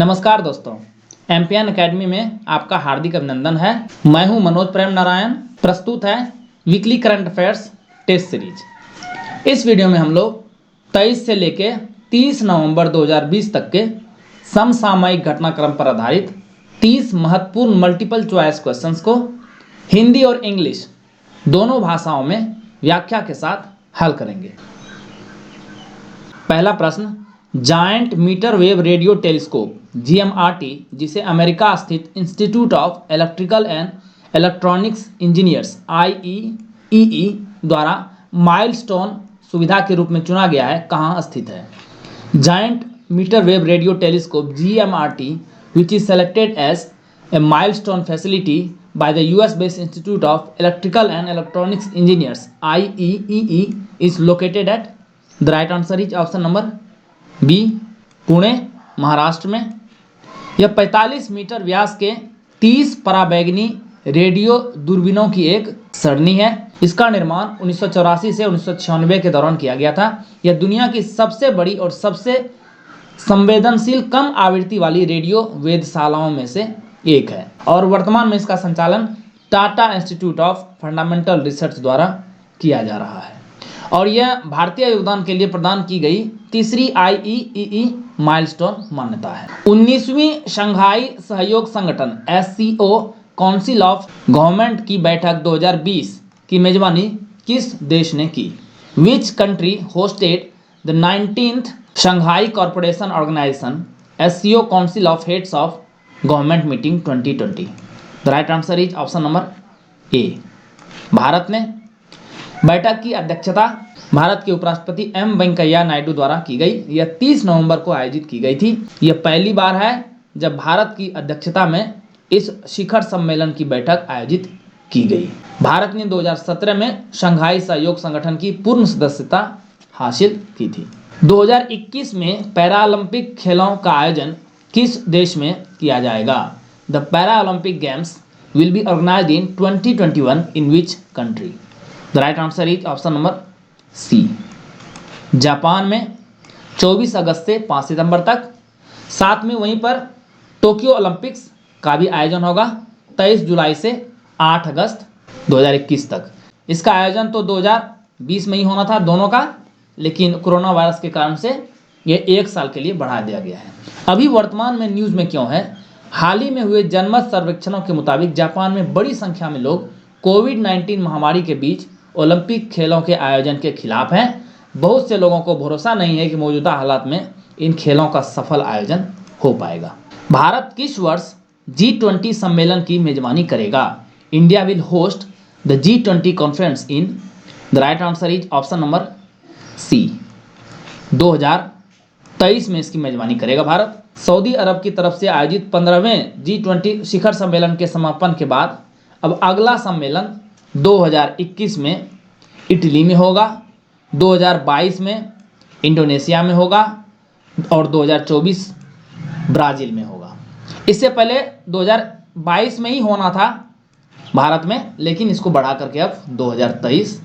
नमस्कार दोस्तों, MPN academy में आपका हार्दिक अभिनंदन है। मैं हूं मनोज प्रेम नारायण। प्रस्तुत है weekly current affairs test series. इस वीडियो में हम लोग 23 से लेके 30 नवंबर 2020 तक के समसामयिक घटनाक्रम पर आधारित 30 महत्वपूर्ण मल्टीपल चॉइस क्वेश्चंस को हिंदी और इंग्लिश दोनों भाषाओं में व्याख्या के साथ हल करेंगे। पहला प्रश्न, giant metre wave radio telescope GMRT, जिसे अमेरिका स्थित institute of electrical and electronics engineers IEEE द्वारा माइलस्टोन सुविधा के रूप में चुना गया है, कहाँ स्थित है? Giant metre wave radio telescope GMRT, which is selected as a milestone facility by the US-based Institute of Electrical and Electronics Engineers IEEE, is located at, the right answer is option number B, Pune, Maharashtra में। यह 45 metre व्यास के 30 पराबैंगनी radio दूरबीनों की एक सरणी है। इसका निर्माण 1984 से 1996 के दौरान किया गया था। यह दुनिया की सबसे बड़ी और सबसे संवेदनशील कम आवृत्ति वाली रेडियो वेधशालाओं में से एक है और वर्तमान में इसका संचालन Tata institute of fundamental research द्वारा किया जा रहा है और यह भारतीय योगदान के लिए प्रदान की गई तीसरी IEEE माइलस्टोन मान्यता है। 19वीं शंघाई सहयोग संगठन SCO काउंसिल ऑफ गवर्नमेंट की बैठक 2020 की मेजबानी किस देश ने की? Which country hosted the 19th Shanghai corporation organisation SCO council of heads of government meeting 2020? The right answer is option number A, Bharat ने। बैठक की अध्यक्षता भारत के उपराष्ट्रपति M वेंकैया नायडू द्वारा की गई। यह 30 नवंबर को आयोजित की गई थी। यह पहली बार है जब भारत की अध्यक्षता में इस शिखर सम्मेलन की बैठक आयोजित की गई। भारत ने 2017 में शंघाई सहयोग संगठन की पूर्ण सदस्यता हासिल की थी। 2021 में पैरालंपिक खेलों का आयोजन किस देश में किया जाएगा? The Paralympic games will be organized in 2021 in which country? The right answer is option number C, Japan में 24 अगस्त से 5 सितंबर तक। साथ में वहीं पर टोक्यो ओलंपिक्स का भी आयोजन होगा 23 जुलाई से 8 अगस्त 2021 तक। इसका आयोजन तो 2020 में ही होना था दोनों का, लेकिन कोरोना वायरस के कारण से ये 1 साल के लिए बढ़ा दिया गया है। अभी वर्तमान में न्यूज़ में क्यों है? हाल ही में हुए जनमत सर्वेक्षणों के मुताबिक जापान में बड़ी संख्या में लोग कोविड-19 महामारी के बीच ओलंपिक खेलों के आयोजन के खिलाफ हैं। बहुत से लोगों को भरोसा नहीं है कि मौजूदा हालात में इन खेलों का सफल आयोजन हो पाएगा। भारत किस वर्ष G20 सम्मेलन की मेजबानी करेगा? India will host the G20 conference in, the right answer is option number C, 2023 में इसकी मेजबानी करेगा भारत। सऊदी अरब की तरफ से आयोजित 15वें G20 शिखर सम्मेलन के समापन के बाद अब अगला सम्मेलन 2021 में इटली में होगा, 2022 में इंडोनेशिया में होगा और 2024 ब्राज़ील में होगा। इससे पहले 2022 में ही होना था भारत में, लेकिन इसको बढ़ा करके अब 2023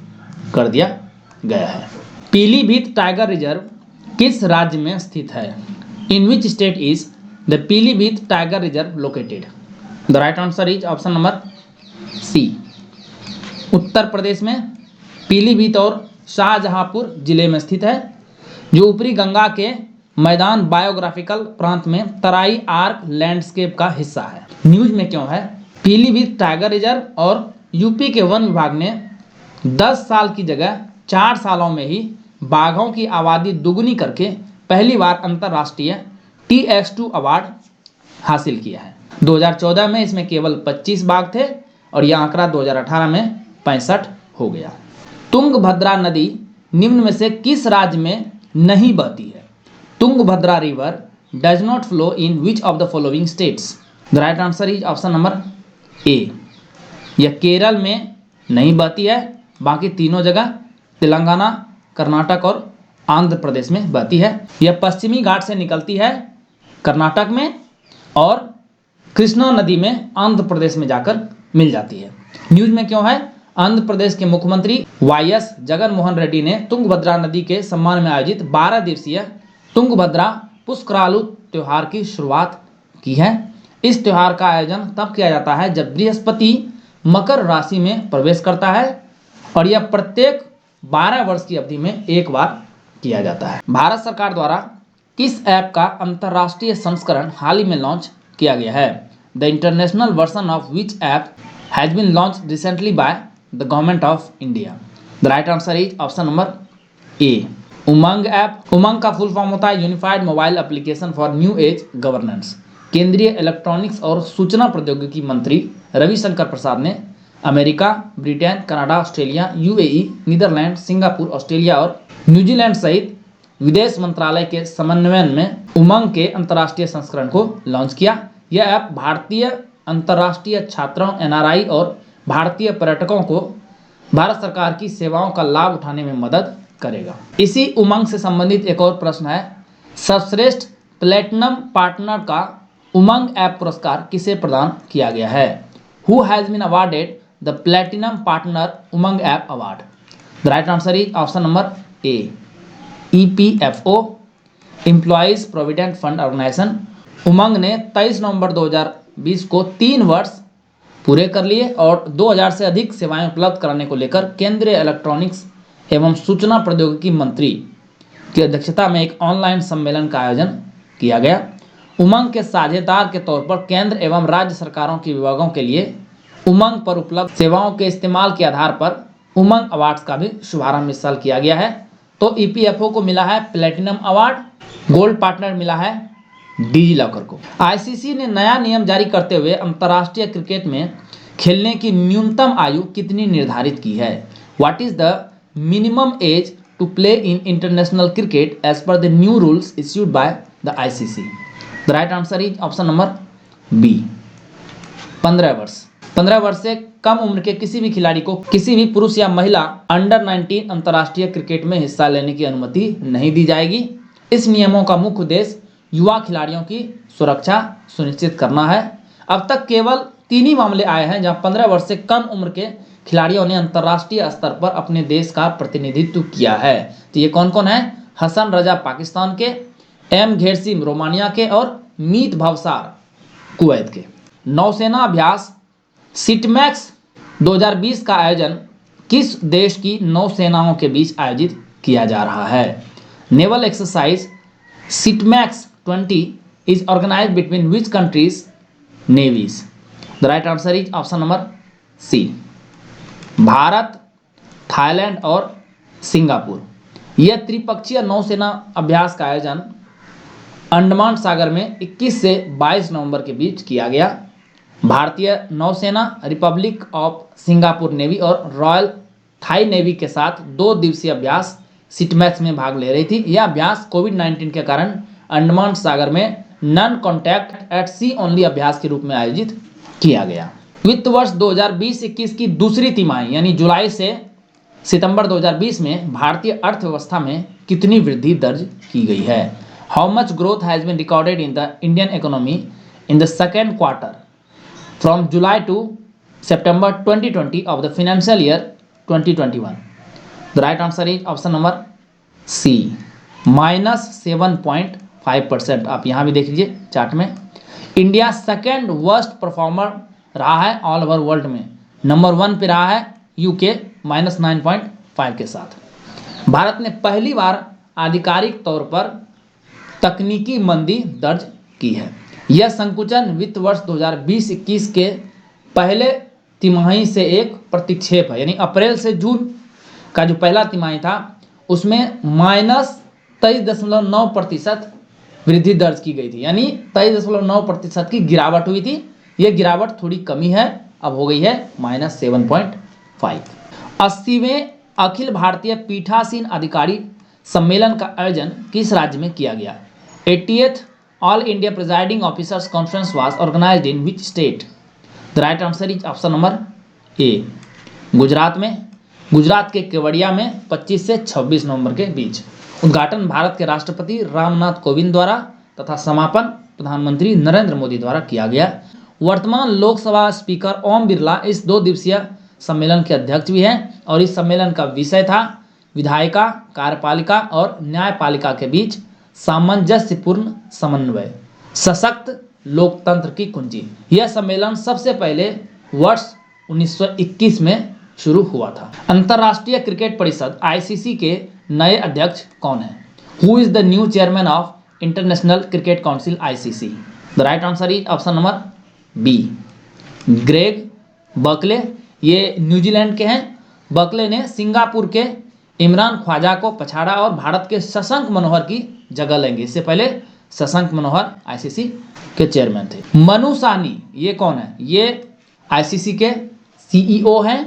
कर दिया गया है। पीलीभीत टाइगर रिजर्व किस राज्य में स्थित है? In which state is the Pilibhit tiger reserve located? The right answer is option number C, Uttar Pradesh में पीलीभीत और शाहजहांपुर जिले में स्थित है, जो ऊपरी गंगा के मैदान बायोग्राफिकल प्रांत में तराई आर्क लैंडस्केप का हिस्सा है। न्यूज में क्यों है? पीलीभीत टाइगर रिजर्व और यूपी के वन विभाग ने 10 साल की जगह 4 सालों में ही बाघों की आबादी दुगुनी करके पहली बार अंतर्राष्ट्रीय TX2 अवार्ड हासिल किया है। 2014 में इसमें केवल 25 बाघ थे और यह आंकड़ा 2018 में 65 हो गया। तुंगभद्रा नदी निम्न में से किस राज्य में नहीं बहती है? Tungabhadra river does not flow in which of the following states? The right answer is option number ए, यह केरल में नहीं बहती है, बाकी तीनों जगह तेलंगाना, कर्नाटक और आंध्र प्रदेश में बहती है। यह पश्चिमी घाट से निकलती है कर्नाटक में और कृष्णा नदी में आंध्र प्रदेश में जाकर मिल जाती है। न्यूज में क्यों है? आंध्र प्रदेश के मुख्यमंत्री जगन मोहन रेड्डी ने तुंगभद्रा नदी के सम्मान में आयोजित 12 दिवसीय तुंगभद्रा पुष्करालु त्योहार की शुरुआत की है। इस त्योहार का आयोजन तब किया जाता है जब बृहस्पति मकर राशि में प्रवेश करता है और यह प्रत्येक 12 वर्ष की अवधि में एक बार किया जाता है। भारत सरकार द्वारा किस ऐप का अंतर्राष्ट्रीय संस्करण हाल ही में लॉन्च किया गया है? The international version of which app has been launch recently by the government of India? The right answer is option number A, Umang app. Umang का फुल फॉर्म होता है unified mobile application for new age governance. केंद्रीय electronics और सूचना प्रौद्योगिकी मंत्री रविशंकर प्रसाद ने America, Britain, Canada, Australia, UAE, Netherland, Singapore, Australia और न्यूजीलैंड सहित विदेश मंत्रालय के समन्वयन में उमंग के अंतर्राष्ट्रीय संस्करण को लॉन्च किया। यह ऐप भारतीय अंतर्राष्ट्रीय छात्रों, एनआरआई और भारतीय पर्यटकों को भारत सरकार की सेवाओं का लाभ उठाने में मदद करेगा। इसी उमंग से संबंधित एक और प्रश्न है, सर्वश्रेष्ठ प्लेटिनम पार्टनर का उमंग ऐप पुरस्कार किसे प्रदान किया गया है? Who has been awarded the platinum partner Umang app award? The right answer is option number A, EPFO, employees provident fund organisation. Umang ने 23 नवंबर 2020 को 3 वर्ष पूरे कर लिए और 2000 से अधिक सेवाएं उपलब्ध कराने को लेकर केंद्रीय इलेक्ट्रॉनिक्स एवं सूचना प्रौद्योगिकी मंत्री की अध्यक्षता में एक ऑनलाइन सम्मेलन का आयोजन किया गया। उमंग के साझेदार के तौर पर केंद्र एवं राज्य सरकारों के विभागों के लिए उमंग पर उपलब्ध सेवाओं के इस्तेमाल के आधार पर उमंग अवार्ड्स का भी शुभारंभ इस साल किया गया है। तो ईपीएफओ को मिला है प्लेटिनम अवार्ड, गोल्ड पार्टनर मिला है डिजी लॉकर को। आईसीसी ने नया नियम जारी करते हुए अंतर्राष्ट्रीय क्रिकेट में खेलने की न्यूनतम आयु कितनी निर्धारित की है? What is the minimum age to play in international cricket as per the new rules issued by the ICC? The right answer is option number B, 15 वर्ष। 15 वर्ष से कम उम्र के किसी भी खिलाड़ी को किसी भी पुरुष या महिला अंडर 19 अंतर्राष्ट्रीय क्रिकेट में हिस्सा लेने की अनुमति नहीं दी जाएगी। इस नियमों का मुख्य उद्देश्य युवा खिलाड़ियों की सुरक्षा सुनिश्चित करना है। अब तक केवल 3 ही मामले आए हैं जहां 15 वर्ष से कम उम्र के खिलाड़ियों ने अंतर्राष्ट्रीय स्तर पर अपने देश का प्रतिनिधित्व किया है। तो ये कौन कौन है? हसन रजा पाकिस्तान के, एम घेरसिम रोमानिया के और मीत भवसार कुवैत के। नौसेना अभ्यास सिटमैक्स 2020 का आयोजन किस देश की नौसेनाओं के बीच आयोजित किया जा रहा है? Naval exercise सिटमैक्स 20 is organized between which countries navies? The right answer is option number C, Bharat, Thailand और सिंगापुर। यह त्रिपक्षीय नौसेना अभ्यास का आयोजन अंडमान सागर में 21 से 22 नवंबर के बीच किया गया। भारतीय नौसेना, रिपब्लिक ऑफ सिंगापुर नेवी और रॉयल थाई नेवी के साथ 2 दिवसीय अभ्यास सिटमैक्स में भाग ले रही थी। यह अभ्यास कोविड-19 के कारण अंडमान सागर में non contact at sea only अभ्यास के रूप में आयोजित किया गया। वित्त वर्ष 2020-21 की दूसरी तिमाही यानी जुलाई से सितंबर 2020 में भारतीय अर्थव्यवस्था में कितनी वृद्धि दर्ज की गई है? How much growth has been recorded in the Indian economy in the second quarter from July to September 2020 of the financial year 2021? The right answer is option number C, -7.5%। आप यहाँ भी देख लीजिए चार्ट में। इंडिया सेकेंड वर्स्ट परफॉर्मर रहा है all over world में। Number 1 पे रहा है यूके -9.5 के साथ। भारत ने पहली बार आधिकारिक तौर पर तकनीकी मंदी दर्ज की है। यह संकुचन वित्त वर्ष 2020-21 के पहले तिमाही से एक प्रतिक्षेप है, यानी अप्रैल से जून का जो पहला तिमाही था उसमें -23.9% वृद्धि दर्ज की गई थी, यानी 23.9% की गिरावट हुई थी। यह गिरावट थोड़ी कमी है, अब हो गई है -7.5। 80वें अखिल भारतीय पीठासीन अधिकारी सम्मेलन का आयोजन किस राज्य में किया गया? 80th all India presiding officers conference was organized in which state? The right answer is option number A, Gujarat में। गुजरात के केवड़िया में 25 से 26 नवंबर के बीच। उद्घाटन भारत के राष्ट्रपति रामनाथ कोविंद द्वारा तथा समापन प्रधानमंत्री नरेंद्र मोदी द्वारा किया गया। वर्तमान लोकसभा स्पीकर ओम बिरला इस 2 दिवसीय सम्मेलन के अध्यक्ष भी हैं और इस सम्मेलन का विषय था विधायिका, कार्यपालिका और न्यायपालिका के बीच सामंजस्यपूर्ण समन्वय, सशक्त लोकतंत्र की कुंजी। यह सम्मेलन सबसे पहले वर्ष 1921 में शुरू हुआ था। अंतर्राष्ट्रीय क्रिकेट परिषद आईसीसी के नए अध्यक्ष कौन है? Who is the new chairman of International Cricket Council ICC? The right answer is option number B, Greg Barclay. ये न्यूजीलैंड के हैं। बर्कले ने सिंगापुर के इमरान ख्वाजा को पछाड़ा और भारत के शशांक मनोहर की जगह लेंगे। इससे पहले शशांक मनोहर आईसीसी के चेयरमैन थे। मनु साहनी ये कौन है? ये आईसीसी के सीईओ हैं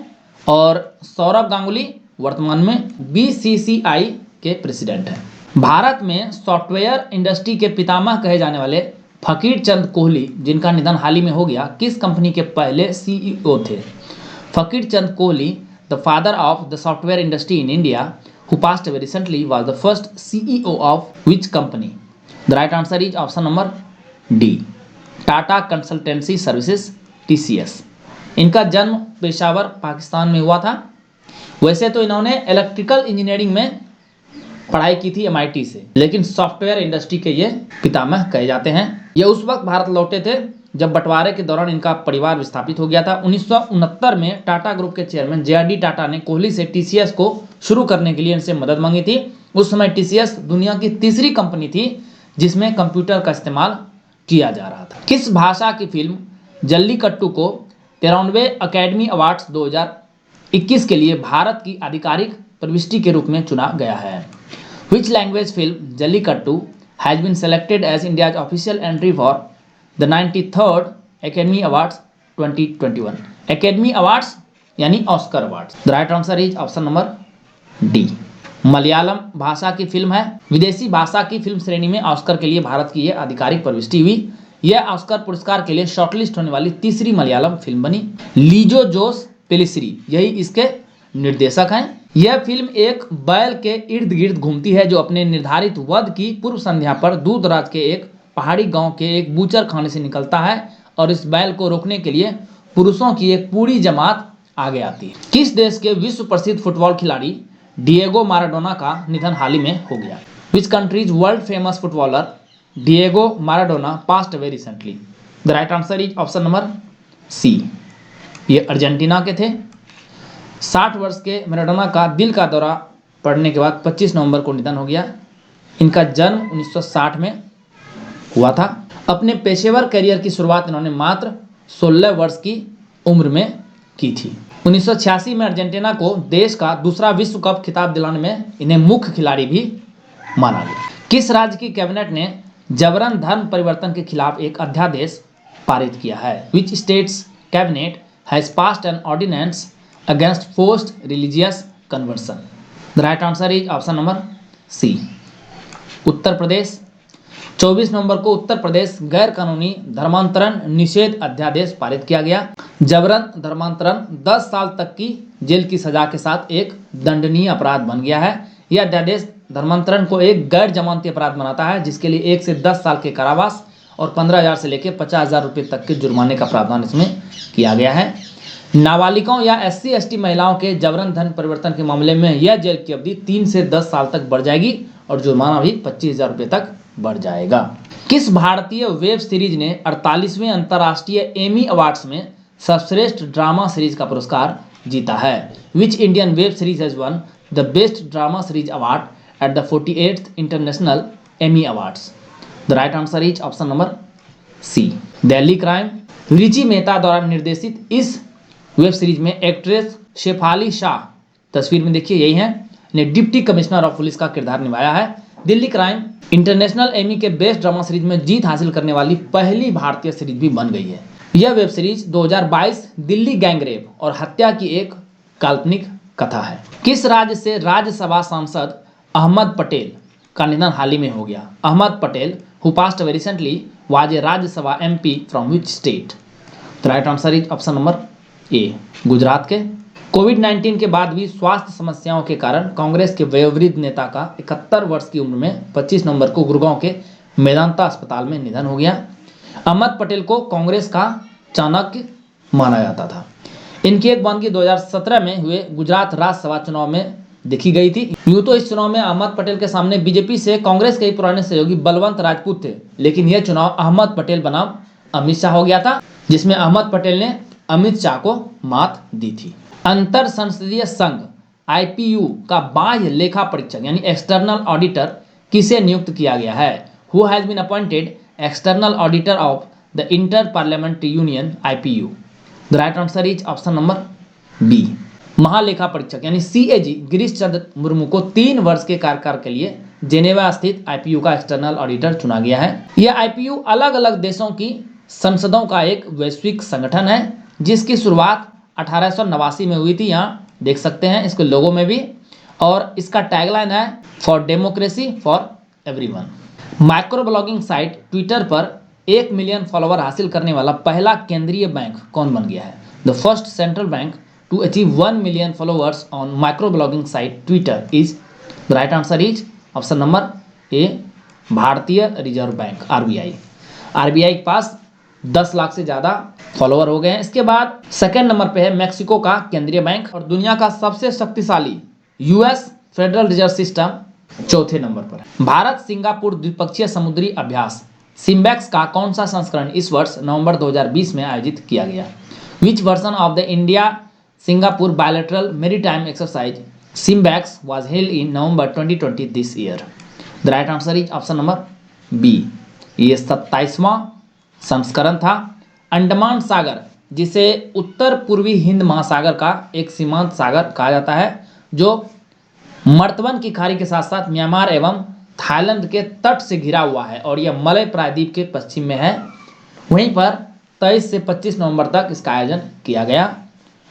और सौरभ गांगुली वर्तमान में बीसीसीआई के प्रेसिडेंट हैं। भारत में सॉफ्टवेयर इंडस्ट्री के पितामह कहे जाने वाले फकीर चंद कोहली, जिनका निधन हाल ही में हो गया, किस कंपनी के पहले सीईओ थे? Faqir Chand Kohli, the father of the software industry in India, who passed away recently, was the first CEO of which company? The right answer is option number D, Tata consultancy services, TCS. इनका जन्म पेशावर पाकिस्तान में हुआ था। वैसे तो इन्होंने इलेक्ट्रिकल इंजीनियरिंग में पढ़ाई की थी एमआईटी से, लेकिन सॉफ्टवेयर इंडस्ट्री के ये पितामह कहे जाते हैं। ये उस वक्त भारत लौटे थे जब बंटवारे के दौरान इनका परिवार विस्थापित हो गया था। 1969 में टाटा ग्रुप के चेयरमैन जेआरडी टाटा ने कोहली से टीसीएस को शुरू करने के लिए इनसे मदद मांगी थी। उस समय टीसीएस दुनिया की तीसरी कंपनी थी जिसमें कंप्यूटर का इस्तेमाल किया जा रहा था। किस भाषा की फिल्म जल्लीकट्टू को 93वें अकेडमी अवार्ड्स 2021 के लिए भारत की आधिकारिक प्रविष्टि के रूप में चुना गया है? Which language film Jallikattu has been selected as India's official entry for the 93rd Academy Awards 2021? Academy Awards यानी Oscar award. The right answer is option number D, Malayalam भाषा की फिल्म है। विदेशी भाषा की फिल्म श्रेणी में ऑस्कर के लिए भारत की यह आधिकारिक प्रविष्टि हुई। यह ऑस्कर पुरस्कार के लिए शॉर्टलिस्ट होने वाली तीसरी मलयालम फिल्म बनी। लीजो जोस पेलिस्री यही इसके निर्देशक हैं। यह फिल्म एक बैल के इर्द गिर्द घूमती है जो अपने निर्धारित वध की पूर्व संध्या पर दूर दराज के एक पहाड़ी गांव के एक बूचर खाने से निकलता है और इस बैल को रोकने के लिए पुरुषों की एक पूरी जमात आगे आती है। किस देश के विश्व प्रसिद्ध फुटबॉल खिलाड़ी डिएगो माराडोना का निधन हाल ही में हो गया? Which countries world famous footballer Diego Maradona passed away recently? The right answer is option number C, ये अर्जेंटीना के थे। 60 वर्ष के मैराडोना का दिल का दौरा पड़ने के बाद 25 नवंबर को निधन हो गया। इनका जन्म 1960 में हुआ था। अपने पेशेवर करियर की शुरुआत इन्होंने मात्र 16 वर्ष की उम्र में की थी। 1986 में अर्जेंटीना को देश का दूसरा विश्व कप खिताब दिलाने में इन्हें मुख्य खिलाड़ी भी माना गया। किस राज्य की कैबिनेट ने जबरन धर्म परिवर्तन के खिलाफ एक अध्यादेश पारित किया है? Which state's cabinet has passed an ordinance against forced religious conversion? The right answer is option number C, Uttar Pradesh. 24 नवंबर को उत्तर प्रदेश गैर कानूनी धर्मांतरण निषेध अध्यादेश पारित किया गया। जबरन धर्मांतरण 10 साल तक की जेल की सजा के साथ एक दंडनीय अपराध बन गया है। यह अध्यादेश धर्मांतरण को एक गैर जमानती अपराध बनाता है जिसके लिए 1 से 10 साल के कारावास और 15,000 से लेकर 50,000 रुपये तक के जुर्माने का प्रावधान इसमें किया गया है। नाबालिगों या SC/ST महिलाओं के जबरन धर्म परिवर्तन के मामले में यह जेल की अवधि 3 से 10 साल तक बढ़ जाएगी और जुर्माना भी 25,000 रुपये तक बढ़ जाएगा। किस भारतीय वेब सीरीज ने 48वें अंतर्राष्ट्रीय एमी अवार्ड्स में सर्वश्रेष्ठ ड्रामा सीरीज का पुरस्कार जीता है? Which Indian web series has won the best drama series award at the 48th international Emmy awards? The right answer is option number C, Delhi crime. Ruchi Mehta द्वारा निर्देशित इस वेब सीरीज में एक्ट्रेस शेफाली शाह, तस्वीर में देखिए यही है, ने डिप्टी कमिश्नर ऑफ पुलिस का किरदार निभाया है। दिल्ली क्राइम इंटरनेशनल एमी के बेस्ट ड्रामा सीरीज में जीत हासिल करने वाली पहली भारतीय सीरीज भी बन गई है। यह वेब सीरीज 2022 दिल्ली गैंगरेप और हत्या की एक काल्पनिक कथा है। किस राज्य से राज्यसभा सांसद अहमद पटेल का निधन हाल ही में हो गया? Ahmed Patel who passed away recently was a Rajya Sabha MP from which state? The right answer is option number A, Gujarat के। कोविड-19 के बाद भी स्वास्थ्य समस्याओं के कारण कांग्रेस के वयोवृद्ध नेता का 71 वर्ष की उम्र में 25 नवंबर को गुड़गांव के मेदांता अस्पताल में निधन हो गया। अहमद पटेल को कांग्रेस का चाणक्य माना जाता था। इनकी एक बंदगी 2017 में हुए गुजरात राज्यसभा चुनाव में देखी गई थी। यूं तो इस चुनाव में अहमद पटेल के सामने बीजेपी से कांग्रेस के ही पुराने सहयोगी बलवंत राजपूत थे, लेकिन यह चुनाव अहमद पटेल बनाम अमित शाह हो गया था, जिसमें अहमद पटेल ने अमित शाह को मात दी थी। अंतर संसदीय संघ IPU का बाह्य लेखा परीक्षक यानी एक्सटर्नल ऑडिटर किसे नियुक्त किया गया है? Who has been appointed external auditor of the inter parliamentary union IPU? The right answer is option number B. महालेखा परीक्षक यानी CAG गिरीश चंद्र मुर्मू को 3 वर्ष के कार्यकाल के लिए जेनेवा स्थित IPU का एक्सटर्नल ऑडिटर चुना गया है। यह IPU अलग अलग देशों की संसदों का एक वैश्विक संगठन है, जिसकी शुरुआत 1889 में हुई थी। यहाँ देख सकते हैं इसके लोगो में भी, और इसका टैगलाइन है for democracy for everyone. Micro blogging site Twitter पर 1 मिलियन फॉलोवर हासिल करने वाला पहला केंद्रीय बैंक कौन बन गया है? The first central bank to achieve 1 million followers on micro blogging site Twitter is, the right answer is option number A, भारतीय रिजर्व बैंक RBI। RBI के पास 10 लाख से ज़्यादा फॉलोवर हो गए हैं। इसके बाद सेकंड नंबर पे है मेक्सिको का केंद्रीय बैंक, और दुनिया का सबसे शक्तिशाली US फेडरल रिजर्व सिस्टम चौथे नंबर पर है। भारत सिंगापुर द्विपक्षीय समुद्री अभ्यास सिम्बैक्स का कौन सा संस्करण इस वर्ष नवंबर 2020 में आयोजित किया गया? Which version of the India Singapore bilateral maritime exercise SIMBEX was held in November 2020 this year? The right answer is option number B. ये 27वां संस्करण था। अंडमान सागर, जिसे उत्तर पूर्वी हिंद महासागर का एक सीमांत सागर कहा जाता है, जो मर्तवन की खाड़ी के साथ साथ म्यांमार एवं थाईलैंड के तट से घिरा हुआ है, और यह मलय प्रायद्वीप के पश्चिम में है। वहीं पर 23 से 25 नवंबर तक इसका आयोजन किया गया।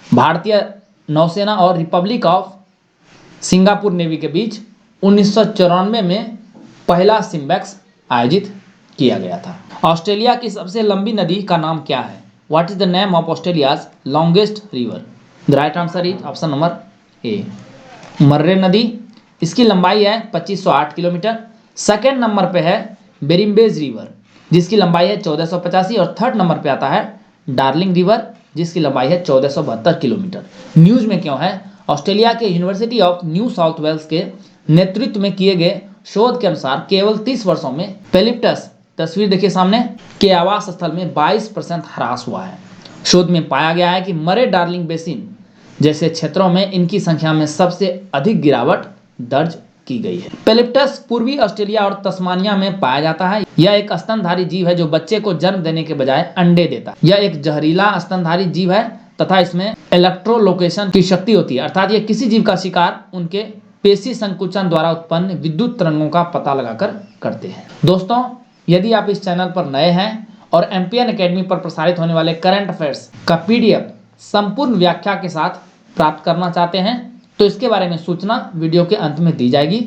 भारतीय नौसेना और रिपब्लिक ऑफ सिंगापुर नेवी के बीच 1994 में पहला सिम्बैक्स आयोजित किया गया था। ऑस्ट्रेलिया की सबसे लंबी नदी का नाम क्या है? What is the name of Australia's longest river? The right answer is option number A, Murray नदी। इसकी लंबाई है 2508 किलोमीटर। सेकेंड नंबर पे है बेरिम्बेज रिवर, जिसकी लंबाई है 1485, और थर्ड नंबर पे आता है डार्लिंग रिवर, जिसकी लंबाई है 1472 किलोमीटर। न्यूज में क्यों है? ऑस्ट्रेलिया के university of New South Wales के नेतृत्व में किए गए शोध के अनुसार केवल 30 वर्षों में पेलिप्टस, तस्वीर देखिए सामने, के आवास स्थल में 22% ह्रास हुआ है। शोध में पाया गया है कि मरे डार्लिंग बेसिन जैसे क्षेत्रों में इनकी संख्या में सबसे अधिक गिरावट दर्ज की गई है। पेलिप्टस पूर्वी ऑस्ट्रेलिया और तस्मानिया में पाया जाता है। यह एक स्तनधारी जीव है जो बच्चे को जन्म देने के बजाय अंडे देता है। यह एक जहरीला स्तनधारी जीव है तथा इसमें इलेक्ट्रोलोकेशन की शक्ति होती है, अर्थात यह किसी जीव का शिकार उनके पेशी संकुचन द्वारा उत्पन्न विद्युत तरंगों का पता लगाकर करते हैं। दोस्तों, यदि आप इस चैनल पर नए हैं और एमपीएन एकेडमी पर प्रसारित होने वाले करंट अफेयर्स का PDF संपूर्ण व्याख्या के साथ प्राप्त करना चाहते हैं, तो इसके बारे में सूचना वीडियो के अंत में दी जाएगी।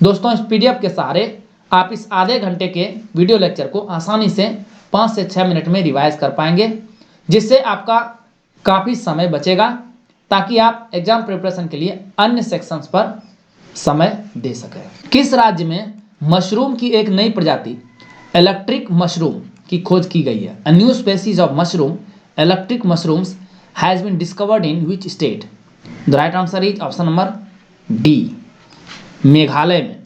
दोस्तों, इस PDF के सहारे आप इस आधे घंटे के वीडियो लेक्चर को आसानी से 5 से 6 मिनट में रिवाइज कर पाएंगे, जिससे आपका काफ़ी समय बचेगा, ताकि आप एग्जाम प्रिपरेशन के लिए अन्य सेक्शंस पर समय दे सकें। किस राज्य में मशरूम की एक नई प्रजाति इलेक्ट्रिक मशरूम की खोज की गई है? A new species of mushroom electric mushrooms has been discovered in which state? The right answer is option number D, Meghalaya में।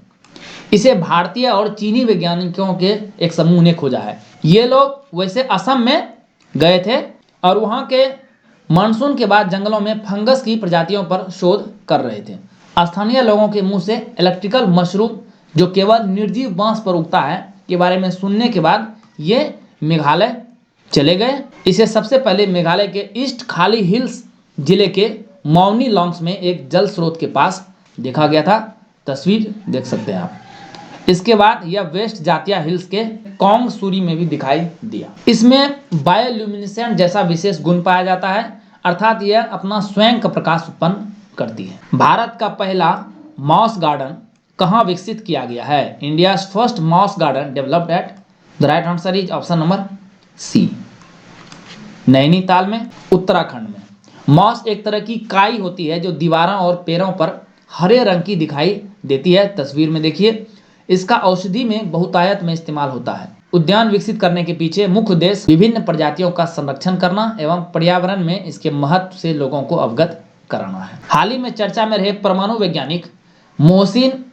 इसे भारतीय और चीनी वैज्ञानिकों के एक समूह ने खोजा है। ये लोग वैसे असम में गए थे और वहाँ के मानसून के बाद जंगलों में फंगस की प्रजातियों पर शोध कर रहे थे। स्थानीय लोगों के मुंह से इलेक्ट्रिकल मशरूम जो केवल निर्जीव बांस पर उगता है के बारे में सुनने के बाद ये मेघालय चले गए। इसे सबसे पहले मेघालय के ईस्ट खाली हिल्स जिले के मौनी लॉन्ग्स में एक जल स्रोत के पास देखा गया था। तस्वीर देख सकते हैं आप। इसके बाद यह वेस्ट जातिया हिल्स के कोंग सूरी में भी दिखाई दिया। इसमें बायोल्यूमिनेसेंट जैसा विशेष गुण पाया जाता है, अर्थात यह अपना स्वयं का प्रकाश उत्पन्न करती है। भारत का पहला मॉस गार्डन कहाँ विकसित किया गया है? India first moss garden developed at, the right answer is option number C, Nainital में, उत्तराखंड में। मॉस एक तरह की काई होती है जो दीवारों और पेड़ों पर हरे रंग की दिखाई देती है। तस्वीर में देखिए। इसका औषधि में बहुतायत में इस्तेमाल होता है। उद्यान विकसित करने के पीछे मुख्य उद्देश्य विभिन्न प्रजातियों का संरक्षण करना एवं पर्यावरण में इसके महत्व से लोगों को अवगत कराना है। हाल ही में चर्चा में रहे परमाणु वैज्ञानिक मोहसिन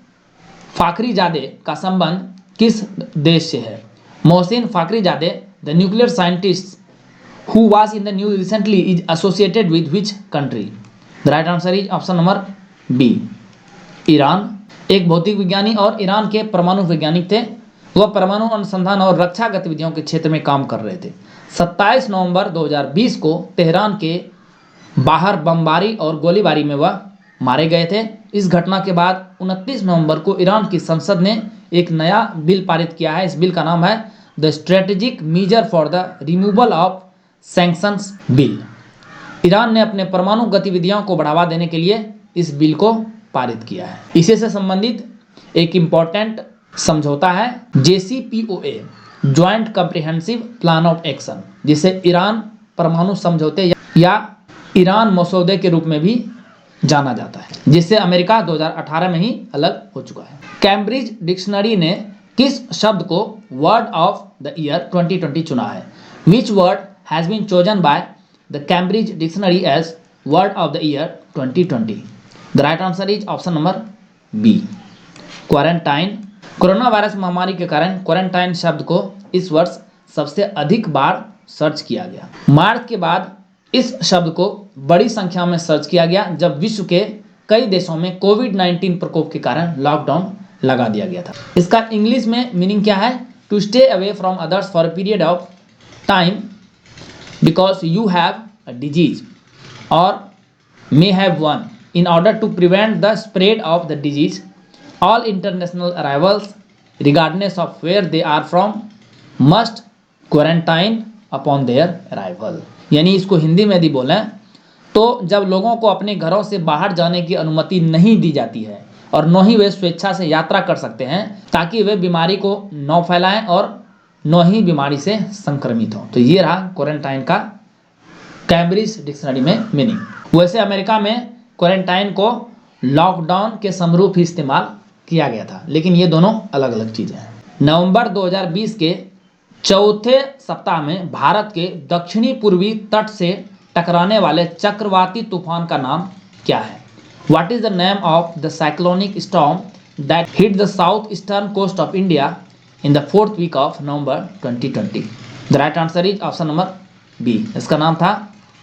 फाखरीजादे का संबंध किस देश से है? Mohsen Fakhrizadeh, the nuclear scientist who was in the news recently, is associated with which country? The right answer is option number B, Iran. एक भौतिक विज्ञानी और ईरान के परमाणु वैज्ञानिक थे। वह परमाणु अनुसंधान और रक्षा गतिविधियों के क्षेत्र में काम कर रहे थे। 27 नवंबर 2020 को तेहरान के बाहर बमबारी और गोलीबारी में वह मारे गए थे। इस घटना के बाद 29 नवंबर को ईरान की संसद ने एक नया बिल पारित किया है। इस बिल का नाम है the strategic measure for the removal of sanctions bill. Iran ने अपने परमाणु गतिविधियों को बढ़ावा देने के लिए इस बिल को पारित किया है। इसी से संबंधित एक इम्पॉर्टेंट समझौता है JCPOA, joint comprehensive plan of action, जिसे ईरान परमाणु समझौते या ईरान मसौदे के रूप में भी जाना जाता है, जिससे अमेरिका 2018 में ही अलग हो चुका है। कैम्ब्रिज डिक्शनरी ने किस शब्द को वर्ड ऑफ द ईयर 2020 चुना है? Which word has been chosen by the Cambridge dictionary as word of the year 2020? The right answer is option number B, quarantine. Corona virus महामारी के कारण क्वारंटाइन शब्द को इस वर्ष सबसे अधिक बार सर्च किया गया। मार्च के बाद इस शब्द को बड़ी संख्या में सर्च किया गया जब विश्व के कई देशों में कोविड-19 प्रकोप के कारण लॉकडाउन लगा दिया गया था। इसका इंग्लिश में मीनिंग क्या है? To stay away from others for a period of time because you have a disease और may have one. In order to prevent the spread of the disease, all international arrivals, regardless of where they are from, must quarantine upon their arrival. यानी इसको हिंदी में यदि बोलें तो जब लोगों को अपने घरों से बाहर जाने की अनुमति नहीं दी जाती है और न ही वे स्वेच्छा से यात्रा कर सकते हैं ताकि वे बीमारी को न फैलाएं और न ही बीमारी से संक्रमित हों। तो ये रहा क्वारंटाइन का कैम्ब्रिज डिक्शनरी में मीनिंग। वैसे अमेरिका में क्वारंटाइन को लॉकडाउन के समरूप ही इस्तेमाल किया गया था, लेकिन ये दोनों अलग अलग चीज़ें हैं। नवंबर 2020 के चौथे सप्ताह में भारत के दक्षिणी पूर्वी तट से टकराने वाले चक्रवाती तूफान का नाम क्या है? What is the name of the cyclonic storm that hit the south eastern coast of India in the 4th week of November 2020? The right answer is option number B, इसका नाम था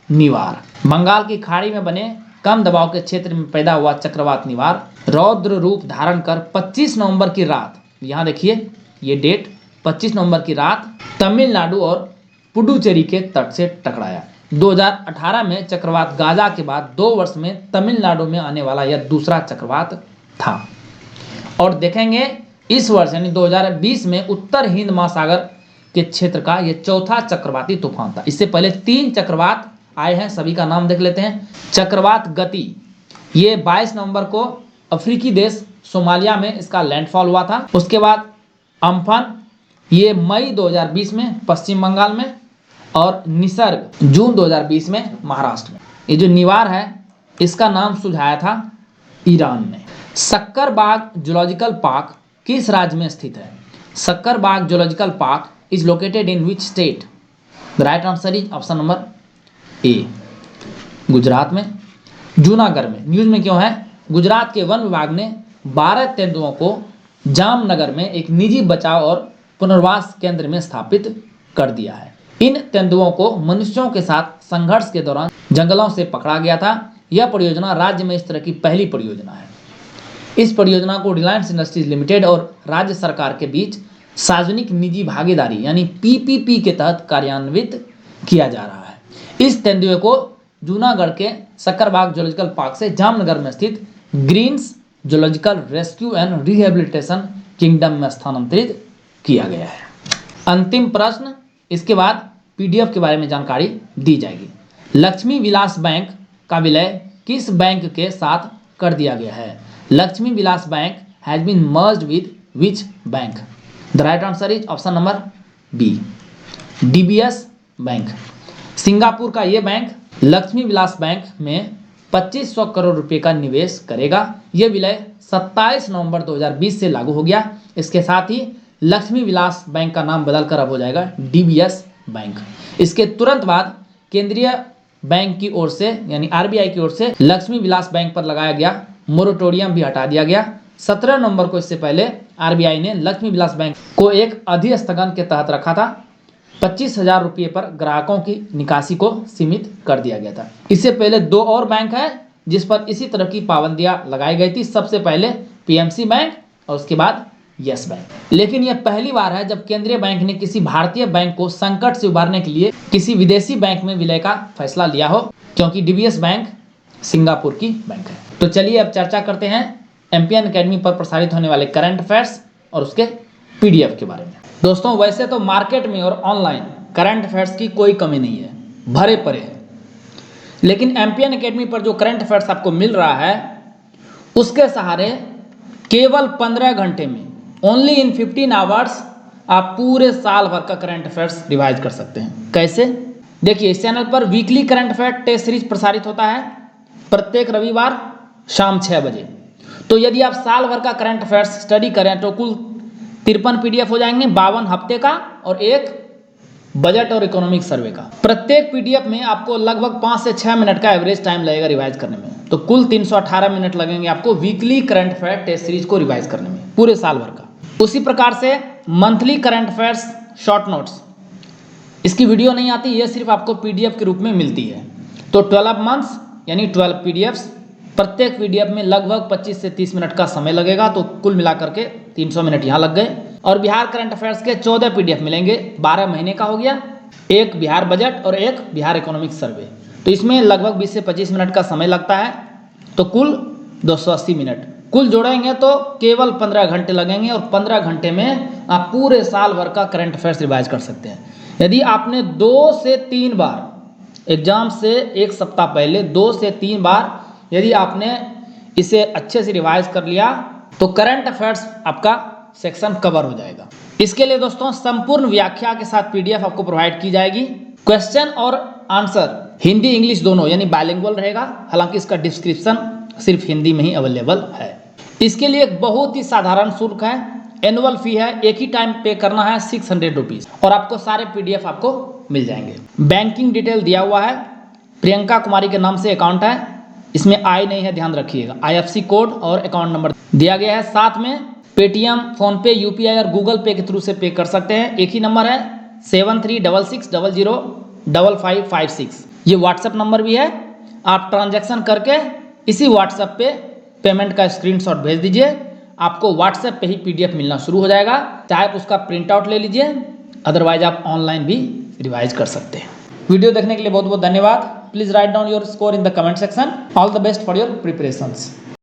निवार। बंगाल की खाड़ी में बने कम दबाव के क्षेत्र में पैदा हुआ चक्रवात निवार रौद्र रूप धारण कर 25 नवंबर की रात, यहाँ देखिए ये डेट, 25 नवंबर की रात तमिलनाडु और पुडुचेरी के तट से टकराया। 2018 में चक्रवात गाजा के बाद 2 वर्ष में तमिलनाडु में आने वाला यह दूसरा चक्रवात था। और देखेंगे इस वर्ष यानी 2020 में उत्तर हिंद महासागर के क्षेत्र का यह चौथा चक्रवाती तूफान था। इससे पहले 3 चक्रवात आए हैं, सभी का नाम देख लेते हैं। चक्रवात गति, ये 22 नवंबर को अफ्रीकी देश सोमालिया में इसका लैंडफॉल हुआ था। उसके बाद अम्फन, ये मई 2020 में पश्चिम बंगाल में, और निसर्ग जून 2020 में महाराष्ट्र में। ये जो निवार है इसका नाम सुझाया था ईरान ने। सक्करबाग जूलॉजिकल पार्क किस राज्य में स्थित है? Sakkarbaug zoological park is located in which state? The right answer is option number A, Gujarat में, जूनागढ़ में। न्यूज में क्यों है? गुजरात के वन विभाग ने 12 तेंदुओं को जामनगर में एक निजी बचाव और पुनर्वास केंद्र में स्थापित कर दिया है। इन तेंदुओं को मनुष्यों के साथ संघर्ष के दौरान जंगलों से पकड़ा गया था। यह परियोजना राज्य में इस तरह की पहली परियोजना है। इस परियोजना को रिलायंस इंडस्ट्रीज लिमिटेड और राज्य सरकार के बीच सार्वजनिक निजी भागीदारी यानी PPP के तहत कार्यान्वित किया जा रहा है। इस तेंदुए को जूनागढ़ के सक्करबाग जूलॉजिकल पार्क से जामनगर में स्थित Greens Zoological Rescue and Rehabilitation Kingdom में स्थानांतरित किया गया है। अंतिम प्रश्न, इसके बाद PDF के बारे में जानकारी दी जाएगी। लक्ष्मी विलास बैंक का विलय किस बैंक के साथ कर दिया गया है? Lakshmi Vilas bank has been merged with which bank? The right answer is option number B, DBS bank. Singapore का ये बैंक लक्ष्मी विलास बैंक में 2500 करोड़ रुपए का निवेश करेगा। यह विलय 27 नवंबर 2020 से लागू हो गया। इसके साथ ही लक्ष्मी विलास बैंक का नाम बदलकर अब हो जाएगा DBS बैंक। इसके तुरंत बाद केंद्रीय बैंक की ओर से यानी आरबीआई की ओर से लक्ष्मी विलास बैंक पर लगाया गया मोरेटोरियम भी हटा दिया गया। 17 नवंबर को इससे पहले आरबीआई ने लक्ष्मी विलास बैंक को एक अधिस्थगन के तहत रखा था। 25,000 रुपये पर ग्राहकों की निकासी को सीमित कर दिया गया था। इससे पहले 2 और बैंक है जिस पर इसी तरह की पाबंदियां लगाई गई थी। सबसे पहले पीएमसी बैंक और उसके बाद यस बैंक। लेकिन यह पहली बार है जब केंद्रीय बैंक ने किसी भारतीय बैंक को संकट से उबारने के लिए किसी विदेशी बैंक में विलय का फैसला लिया हो, क्योंकि डीबीएस बैंक सिंगापुर की बैंक है। तो चलिए अब चर्चा करते हैं एमपीएन एकेडमी पर प्रसारित होने वाले करंट अफेयर्स और उसके पीडीएफ के बारे में। दोस्तों वैसे तो मार्केट में और ऑनलाइन करंट अफेयर्स की कोई कमी नहीं है, भरे पड़े हैं, लेकिन एमपीएन एकेडमी पर जो करंट अफेयर्स आपको मिल रहा है उसके सहारे केवल 15 घंटे में, ओनली इन 15 आवर्स, आप पूरे साल भर का करंट अफेयर्स रिवाइज कर सकते हैं। कैसे? देखिए, इस चैनल पर weekly current affair test series प्रसारित होता है प्रत्येक रविवार शाम 6 बजे। तो यदि आप साल भर का करंट अफेयर्स स्टडी करें तो कुल 53 पीडीएफ हो जाएंगे, 52 हफ्ते का और एक बजट और इकोनॉमिक सर्वे का। प्रत्येक पीडीएफ में आपको लगभग 5 से 6 मिनट का एवरेज टाइम लगेगा रिवाइज करने में। तो कुल 318 मिनट लगेंगे आपको weekly current affair test series को रिवाइज करने में, पूरे साल भर का। उसी प्रकार से monthly current affairs short notes, इसकी वीडियो नहीं आती, ये सिर्फ आपको पीडीएफ के रूप में मिलती है। तो 12 मंथ्स यानी 12 पीडीएफ्स, प्रत्येक पीडीएफ में लगभग 25 से 30 मिनट का समय लगेगा। तो कुल मिलाकर के 300 मिनट यहाँ लग गए। और बिहार करंट अफेयर्स के 14 पीडीएफ मिलेंगे, 12 महीने का हो गया, एक बिहार बजट और एक बिहार इकोनॉमिक सर्वे। तो इसमें लगभग 20 से 25 मिनट का समय लगता है। तो कुल 280 मिनट, कुल जोड़ेंगे तो केवल 15 घंटे लगेंगे और 15 घंटे में आप पूरे साल भर का करंट अफेयर्स रिवाइज कर सकते हैं। यदि आपने 2 से 3 बार एग्जाम से एक सप्ताह पहले 2 से 3 बार यदि आपने इसे अच्छे से रिवाइज कर लिया तो करंट अफेयर्स आपका सेक्शन कवर हो जाएगा। इसके लिए दोस्तों संपूर्ण व्याख्या के साथ पीडीएफ आपको प्रोवाइड की जाएगी। क्वेश्चन और आंसर हिंदी इंग्लिश दोनों यानी बाइलिंगुअल रहेगा। हालांकि इसका डिस्क्रिप्शन सिर्फ हिंदी में ही अवेलेबल है। इसके लिए एक बहुत ही साधारण शुल्क है, एनुअल फी है, एक ही टाइम पे करना है 600 रुपीज और आपको सारे पीडीएफ आपको मिल जाएंगे। बैंकिंग डिटेल दिया हुआ है, प्रियंका कुमारी के नाम से अकाउंट है, इसमें आई नहीं है, ध्यान रखिएगा। आईएफएससी कोड और अकाउंट नंबर दिया गया है। साथ में पेटीएम, फोनपे, यूपीआई और गूगल पे के थ्रू से पे कर सकते हैं। एक ही नंबर है 7366005556, ये व्हाट्सएप नंबर भी है। आप ट्रांजैक्शन करके इसी व्हाट्सएप पे पेमेंट का स्क्रीनशॉट भेज दीजिए, आपको व्हाट्सएप पे ही पीडीएफ मिलना शुरू हो जाएगा। चाहे आप उसका प्रिंट आउट ले लीजिए, अदरवाइज आप ऑनलाइन भी रिवाइज कर सकते हैं। वीडियो देखने के लिए बहुत बहुत धन्यवाद। Please write down your score in the comment section. All the best for your preparations.